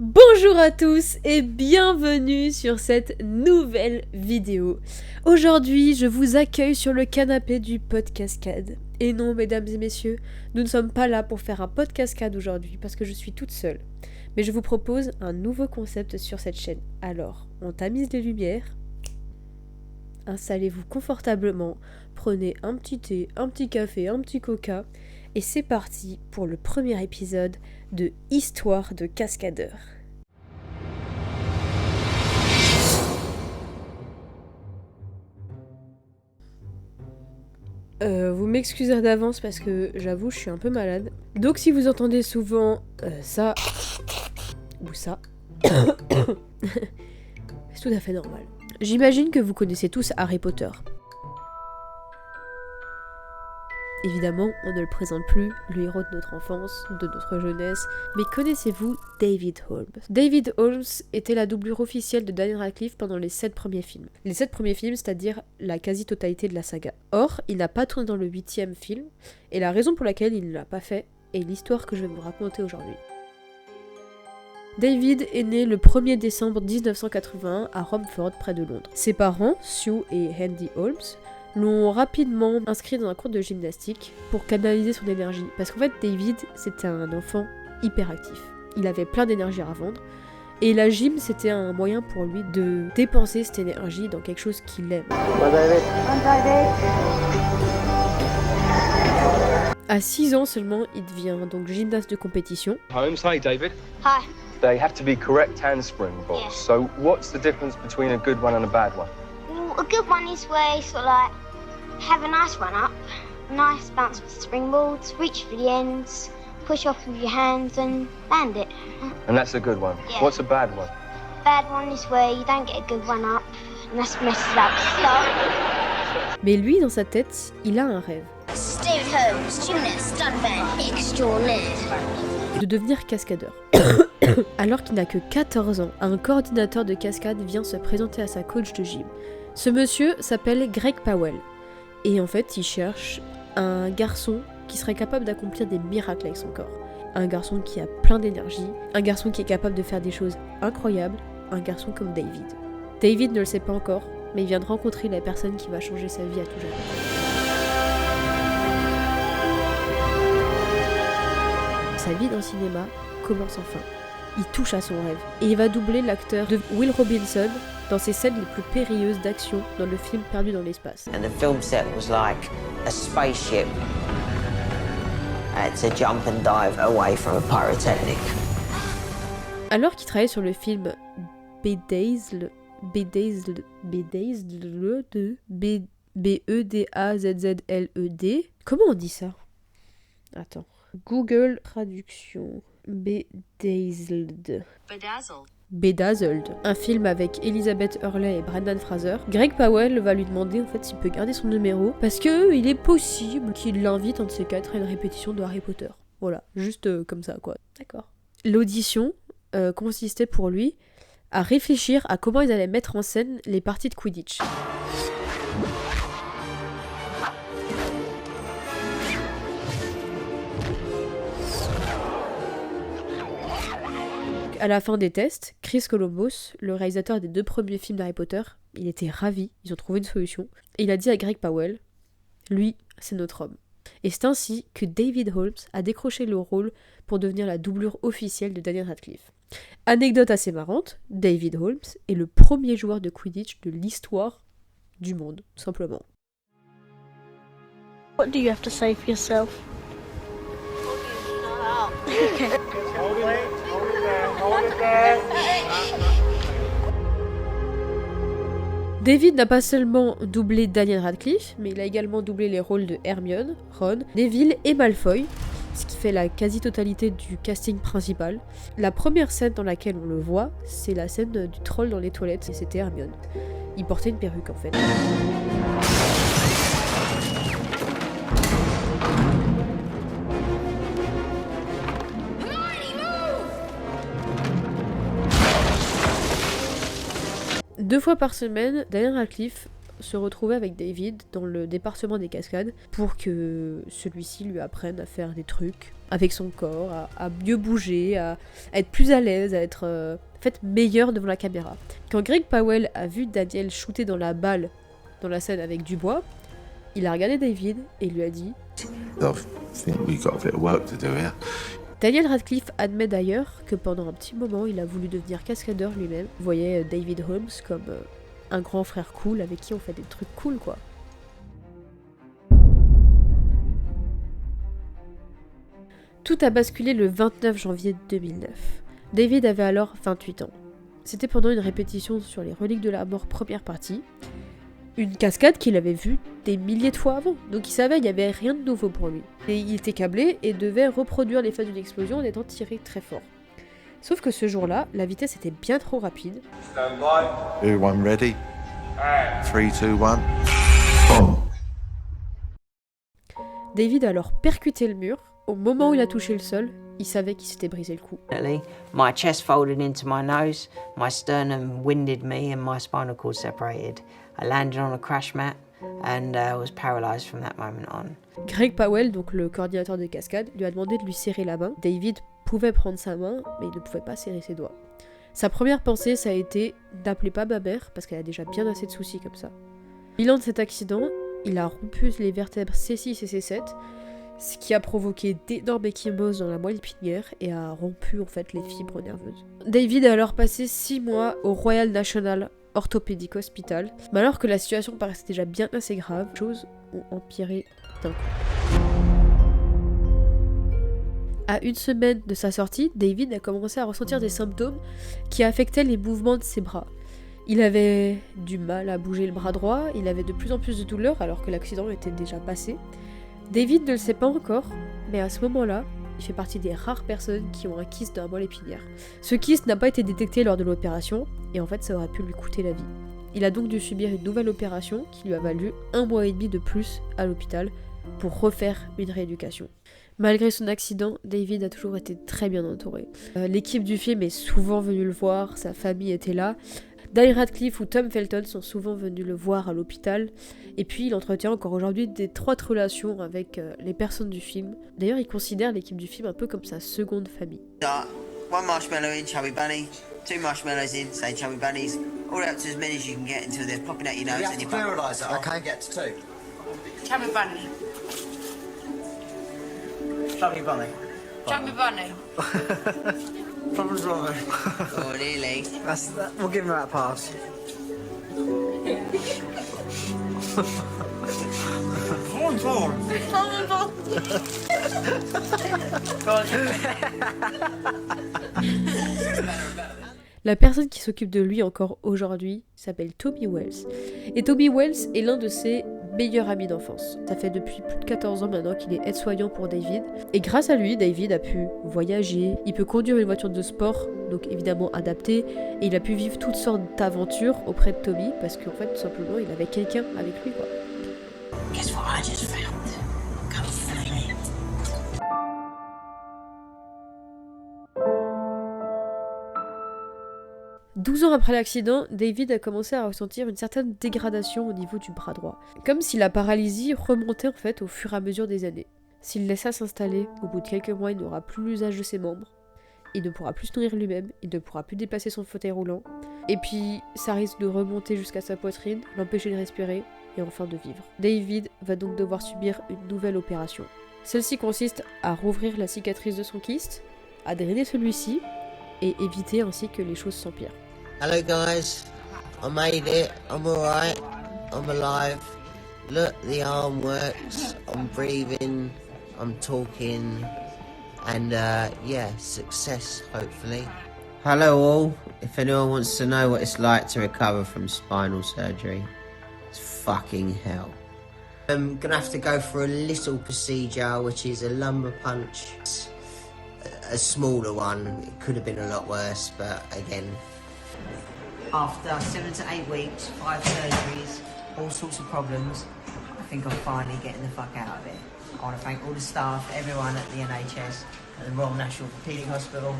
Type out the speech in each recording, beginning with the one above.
Bonjour à tous et bienvenue sur cette nouvelle vidéo. Aujourd'hui, je vous accueille sur le canapé du Podcascade. Et non, mesdames et messieurs, nous ne sommes pas là pour faire un Podcascade aujourd'hui parce que je suis toute seule. Mais je vous propose un nouveau concept sur cette chaîne. Alors, on tamise les lumières. Installez-vous confortablement, prenez un petit thé, un petit café, un petit coca. Et c'est parti pour le premier épisode de Histoire de cascadeur. Vous m'excuserez d'avance parce que j'avoue je suis un peu malade. Donc si vous entendez souvent ça ou ça, c'est tout à fait normal. J'imagine que vous connaissez tous Harry Potter. Évidemment, on ne le présente plus, le héros de notre enfance, de notre jeunesse, mais connaissez-vous David Holmes? David Holmes était la doublure officielle de Daniel Radcliffe pendant les 7 premiers films. Les 7 premiers films, c'est-à-dire la quasi-totalité de la saga. Or, il n'a pas tourné dans le 8e film, et la raison pour laquelle il ne l'a pas fait est l'histoire que je vais vous raconter aujourd'hui. David est né le 1er décembre 1981 à Romford, près de Londres. Ses parents, Sue et Andy Holmes, l'ont rapidement inscrit dans un cours de gymnastique pour canaliser son énergie. Parce qu'en fait, David, c'était un enfant hyperactif. Il avait plein d'énergie à vendre. Et la gym, c'était un moyen pour lui de dépenser cette énergie dans quelque chose qu'il aime. À 6 ans seulement, il devient donc gymnaste de compétition. Holmes, hi David. Hi. They have to be correct handspring balls. Yeah. So what's the difference between a good one and a bad one? Well, a good one is where you sort of like have a nice run up, nice bounce with the springboards, reach for the ends, push off with your hands and land it. And that's a good one. Yeah. What's a bad one? Bad one is where you don't get a good run up and that messes up the start. Mais lui, dans sa tête, il a un rêve. David Holmes, gymnast, stuntman, extraordinaire. De devenir cascadeur. Alors qu'il n'a que 14 ans, un coordinateur de cascade vient se présenter à sa coach de gym. Ce monsieur s'appelle Greg Powell. Et en fait, il cherche un garçon qui serait capable d'accomplir des miracles avec son corps. Un garçon qui a plein d'énergie, un garçon qui est capable de faire des choses incroyables, un garçon comme David. David ne le sait pas encore, mais il vient de rencontrer la personne qui va changer sa vie à tout jamais. Sa vie dans le cinéma commence enfin. Il touche à son rêve et il va doubler l'acteur de Will Robinson dans ses scènes les plus périlleuses d'action dans le film Perdu dans l'espace. And the film set was like a spaceship had to jump and dive away from a pyrotechnic. Alors qu'il travaillait sur le film Bedazzled, B-E-D-A-Z-Z-L-E-D. Comment on dit ça? Attends. Google traduction. Bedazzled, un film avec Elizabeth Hurley et Brendan Fraser. Greg Powell va lui demander en fait s'il peut garder son numéro parce que il est possible qu'il l'invite un de ces quatre à une répétition de Harry Potter. Voilà, juste comme ça quoi. D'accord. L'audition consistait pour lui à réfléchir à comment ils allaient mettre en scène les parties de Quidditch. À la fin des tests, Chris Columbus, le réalisateur des 2 premiers films d'Harry Potter, il était ravi, ils ont trouvé une solution. Et il a dit à Greg Powell, lui, c'est notre homme. Et c'est ainsi que David Holmes a décroché le rôle pour devenir la doublure officielle de Daniel Radcliffe. Anecdote assez marrante, David Holmes est le premier joueur de Quidditch de l'histoire du monde, tout simplement. What do you have to say for yourself? David n'a pas seulement doublé Daniel Radcliffe, mais il a également doublé les rôles de Hermione, Ron, Neville et Malfoy, ce qui fait la quasi-totalité du casting principal. La première scène dans laquelle on le voit, c'est la scène du troll dans les toilettes, et c'était Hermione. Il portait une perruque en fait. Deux fois par semaine, Daniel Radcliffe se retrouver avec David dans le département des cascades pour que celui-ci lui apprenne à faire des trucs avec son corps, à mieux bouger, à être plus à l'aise, à être en fait meilleur devant la caméra. Quand Greg Powell a vu Daniel shooter dans la balle dans la scène avec Dubois, il a regardé David et lui a dit Daniel Radcliffe admet d'ailleurs que pendant un petit moment, il a voulu devenir cascadeur lui-même. Vous voyez David Holmes comme un grand frère cool avec qui on fait des trucs cool, quoi. Tout a basculé le 29 janvier 2009. David avait alors 28 ans. C'était pendant une répétition sur les reliques de la mort première partie. Une cascade qu'il avait vue des milliers de fois avant, donc il savait qu'il n'y avait rien de nouveau pour lui. Et il était câblé et devait reproduire l'effet d'une explosion en étant tiré très fort. Sauf que ce jour-là, la vitesse était bien trop rapide. Everyone ready? 3, 2, 1. Boom. David a alors percuté le mur. Au moment où il a touché le sol, il savait qu'il s'était brisé le cou. My chest folded into my nose, my sternum winded me and my spinal cord separated. I landed on a crash mat and was paralyzed from that moment on. Greg Powell, donc le coordinateur de cascade, lui a demandé de lui serrer la main. David pouvait prendre sa main, mais il ne pouvait pas serrer ses doigts. Sa première pensée, ça a été « n'appelez pas ma mère » parce qu'elle a déjà bien assez de soucis comme ça. Bilan de cet accident, il a rompu les vertèbres C6 et C7, ce qui a provoqué d'énormes échymoses dans la moelle épinière et a rompu en fait les fibres nerveuses. David a alors passé 6 mois au Royal National Orthopedic Hospital, mais alors que la situation paraissait déjà bien assez grave, les choses ont empiré d'un coup. À une semaine de sa sortie, David a commencé à ressentir des symptômes qui affectaient les mouvements de ses bras. Il avait du mal à bouger le bras droit, il avait de plus en plus de douleurs alors que l'accident était déjà passé. David ne le sait pas encore, mais à ce moment-là, il fait partie des rares personnes qui ont un kyste dans la moelle épinière. Ce kyste n'a pas été détecté lors de l'opération, et en fait ça aurait pu lui coûter la vie. Il a donc dû subir une nouvelle opération qui lui a valu 1 mois et demi de plus à l'hôpital pour refaire une rééducation. Malgré son accident, David a toujours été très bien entouré. L'équipe du film est souvent venue le voir, sa famille était là. Daniel Radcliffe ou Tom Felton sont souvent venus le voir à l'hôpital, et puis il entretient encore aujourd'hui d'étroites relations avec les personnes du film. D'ailleurs, il considère l'équipe du film un peu comme sa seconde famille. 1 marshmallow in, chubby bunny. 2 marshmallows in, say chubby bunnies. All up to as many as you can get until they're popping out your nose and your pluralise it. I can't get to 2. Chubby bunny. Chubby bunny. Chubby bunny. Problems wrong. Oh, really? We'll give him that pass. La personne qui s'occupe de lui encore aujourd'hui s'appelle Tommy Wells. Et Tommy Wells est l'un de ses meilleur ami d'enfance. Ça fait depuis plus de 14 ans maintenant qu'il est aide-soignant pour David. Et grâce à lui, David a pu voyager, il peut conduire une voiture de sport, donc évidemment adaptée, et il a pu vivre toutes sortes d'aventures auprès de Tommy, parce qu'en fait, tout simplement, il avait quelqu'un avec lui, quoi. Guess what I just found? Come find me. 12 ans après l'accident, David a commencé à ressentir une certaine dégradation au niveau du bras droit. Comme si la paralysie remontait en fait au fur et à mesure des années. S'il laisse ça s'installer, au bout de quelques mois, il n'aura plus l'usage de ses membres. Il ne pourra plus se nourrir lui-même, il ne pourra plus déplacer son fauteuil roulant. Et puis, ça risque de remonter jusqu'à sa poitrine, l'empêcher de respirer et enfin de vivre. David va donc devoir subir une nouvelle opération. Celle-ci consiste à rouvrir la cicatrice de son kyste, à drainer celui-ci et éviter ainsi que les choses s'empirent. Hello guys, I made it, I'm alright, I'm alive. Look, the arm works, I'm breathing, I'm talking, and yeah, success hopefully. Hello all, if anyone wants to know what it's like to recover from spinal surgery, it's fucking hell. I'm gonna have to go for a little procedure, which is a lumbar punch. A smaller one, it could have been a lot worse, but again. After 7 to 8 weeks, 5 surgeries, all sorts of problems, I think I'm finally getting the fuck out of it. I want to thank all the staff, everyone at the NHS, at the Royal National Orthopaedic Hospital,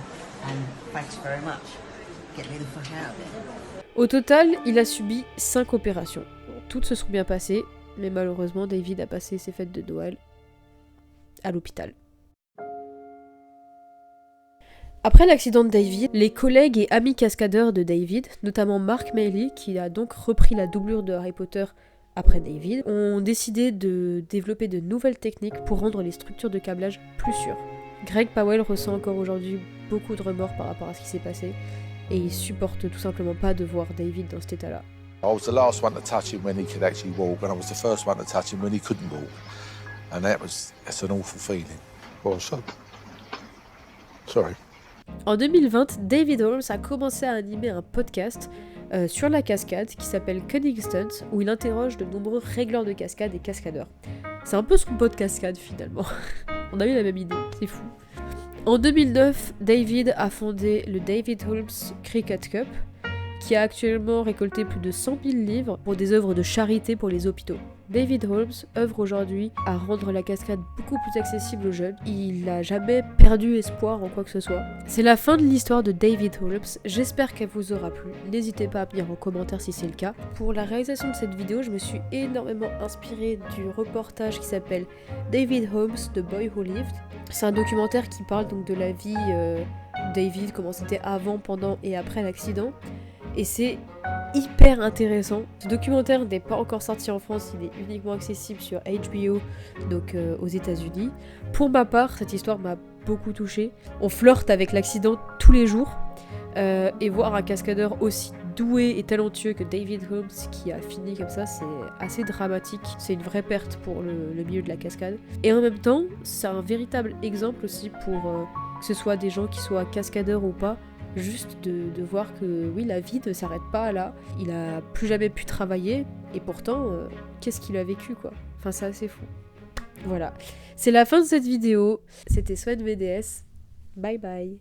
and thanks very much. Get me the fuck out of it. Au total, il a subi 5 opérations. toutes se sont bien passées, mais malheureusement David a passé ses fêtes de Noël à l'hôpital. Après l'accident de David, les collègues et amis cascadeurs de David, notamment Mark Mailey, qui a donc repris la doublure de Harry Potter après David, ont décidé de développer de nouvelles techniques pour rendre les structures de câblage plus sûres. Greg Powell ressent encore aujourd'hui beaucoup de remords par rapport à ce qui s'est passé, et il supporte tout simplement pas de voir David dans cet état-là. I was the last one to touch him when he could actually walk, and I was the first one to touch him when he couldn't walk. And that's an awful feeling. Well, sorry. En 2020, David Holmes a commencé à animer un podcast sur la cascade qui s'appelle Cunning Stunts, où il interroge de nombreux régleurs de cascade et cascadeurs. C'est un peu son podcast cascade finalement. On a eu la même idée, c'est fou. En 2009, David a fondé le David Holmes Cricket Cup, qui a actuellement récolté plus de 100 000 livres pour des œuvres de charité pour les hôpitaux. David Holmes œuvre aujourd'hui à rendre la cascade beaucoup plus accessible aux jeunes. Il n'a jamais perdu espoir en quoi que ce soit. C'est la fin de l'histoire de David Holmes, j'espère qu'elle vous aura plu. N'hésitez pas à me dire en commentaire si c'est le cas. Pour la réalisation de cette vidéo, je me suis énormément inspirée du reportage qui s'appelle David Holmes, The Boy Who Lived. C'est un documentaire qui parle donc de la vie de David, comment c'était avant, pendant et après l'accident. Et c'est hyper intéressant. Ce documentaire n'est pas encore sorti en France, il est uniquement accessible sur HBO, donc aux États-Unis. Pour ma part, cette histoire m'a beaucoup touchée. On flirte avec l'accident tous les jours, et voir un cascadeur aussi doué et talentueux que David Holmes qui a fini comme ça, c'est assez dramatique. C'est une vraie perte pour le milieu de la cascade. Et en même temps, c'est un véritable exemple aussi pour que ce soit des gens qui soient cascadeurs ou pas. Juste de voir que oui, la vie ne s'arrête pas là. Il a plus jamais pu travailler et pourtant, qu'est-ce qu'il a vécu quoi. Enfin, c'est assez fou. Voilà, c'est la fin de cette vidéo. C'était Swan VDS. Bye bye.